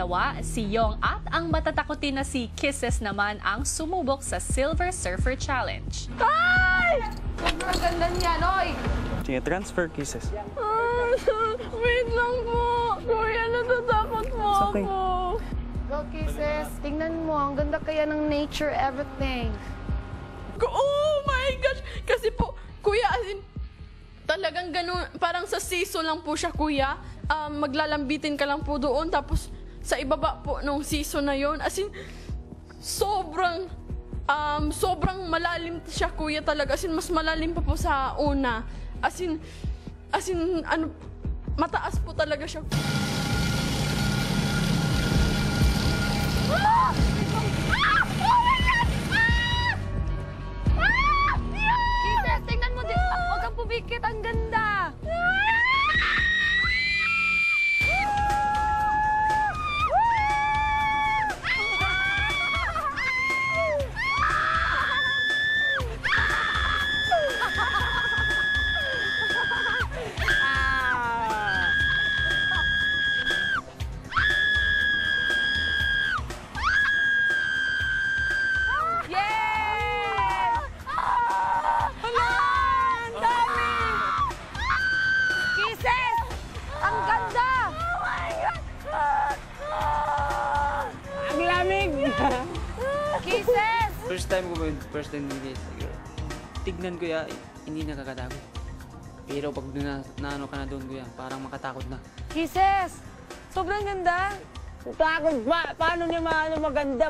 dalawa, si Yong at ang matatakotin na si Kisses naman ang sumubok sa Silver Surfer Challenge. Ay! Sobrang ganda niya, Noy! Sige, transfer Kisses. Wait lang po. Kuya, natatakot po okay. ako. Go, Kisses. Tingnan mo, ang ganda kaya ng nature, everything. Oh my gosh! Kasi po, kuya, as in, talagang ganun, parang sa siso lang po siya, kuya. Maglalambitin ka lang po doon, tapos sa ibaba po nung siso na yon, as in, sobrang malalim siya, kuya, talaga. As in, mas malalim pa po sa una. As in, ano, mataas po talaga siya. Kisses, tingnan mo din. Huwag kang pumikit, ang ganda. Ang ganda! Oh my God! Ang lamig! Kisses! First time guys. Tignan ko ya, hindi nakakatakot. Pero pag naano ka na doon kuya, parang makatakot na. Kisses! Sobrang ganda! Takot ba? Paano niya maano maganda?